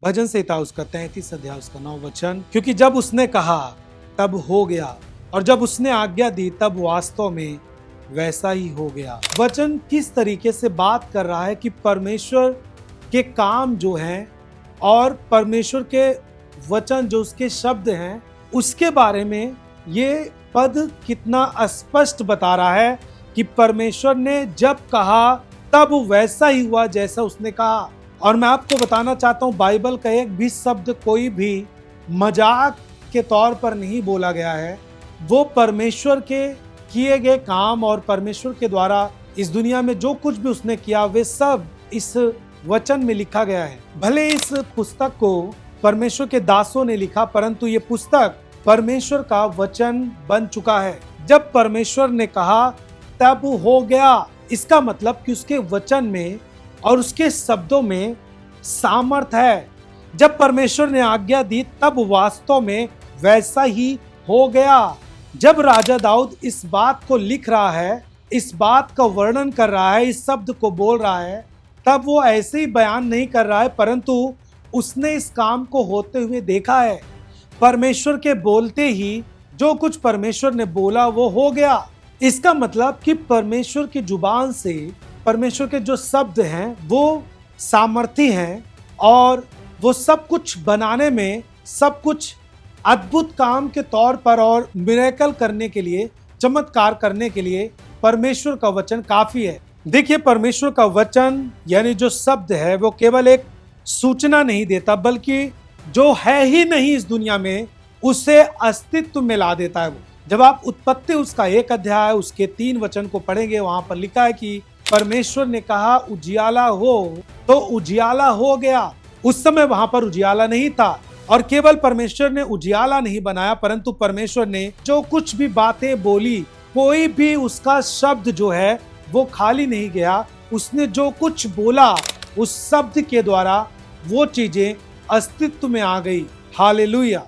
भजन संहिता उसका 33 अध्याय उसका 9 वचन, क्योंकि जब उसने कहा तब हो गया, और जब उसने आज्ञा दी तब वास्तव में वैसा ही हो गया। वचन किस तरीके से बात कर रहा है कि परमेश्वर के काम जो हैं और परमेश्वर के वचन जो उसके शब्द हैं उसके बारे में ये पद कितना स्पष्ट बता रहा है कि परमेश्वर ने जब कहा तब वैसा ही हुआ जैसा उसने कहा। और मैं आपको बताना चाहता हूँ, बाइबल का एक भी शब्द कोई भी मजाक के तौर पर नहीं बोला गया है। वो परमेश्वर के किए गए काम और परमेश्वर के द्वारा इस दुनिया में जो कुछ भी उसने किया वे सब इस वचन में लिखा गया है। भले इस पुस्तक को परमेश्वर के दासों ने लिखा, परंतु ये पुस्तक परमेश्वर का वचन बन चुका है। जब परमेश्वर ने कहा तब हो गया, इसका मतलब कि उसके वचन में और उसके शब्दों में सामर्थ है। जब परमेश्वर ने आज्ञा दी तब वास्तव में वैसा ही हो गया। जब राजा दाऊद इस बात को लिख रहा है, इस बात का वर्णन कर रहा है, इस शब्द को बोल रहा है, तब वो ऐसे ही बयान नहीं कर रहा है, परंतु उसने इस काम को होते हुए देखा है। परमेश्वर के बोलते ही जो कुछ परमेश्वर ने बोला वो हो गया। इसका मतलब कि परमेश्वर की जुबान से परमेश्वर के जो शब्द हैं वो सामर्थी हैं और वो सब कुछ बनाने में, सब कुछ अद्भुत काम के तौर पर और मिरेकल करने के लिए, चमत्कार करने के लिए परमेश्वर का वचन काफी है। देखिए, परमेश्वर का वचन यानी जो शब्द है वो केवल एक सूचना नहीं देता, बल्कि जो है ही नहीं इस दुनिया में उसे अस्तित्व में ला देता है। वो जब आप उत्पत्ति उसका 1 अध्याय उसके 3 वचन को पढ़ेंगे, वहां पर लिखा है कि परमेश्वर ने कहा उजियाला हो तो उजियाला हो गया। उस समय वहां पर उजियाला नहीं था, और केवल परमेश्वर ने उजियाला नहीं बनाया, परंतु परमेश्वर ने जो कुछ भी बातें बोली, कोई भी उसका शब्द जो है वो खाली नहीं गया। उसने जो कुछ बोला उस शब्द के द्वारा वो चीजें अस्तित्व में आ गई। हालेलुया।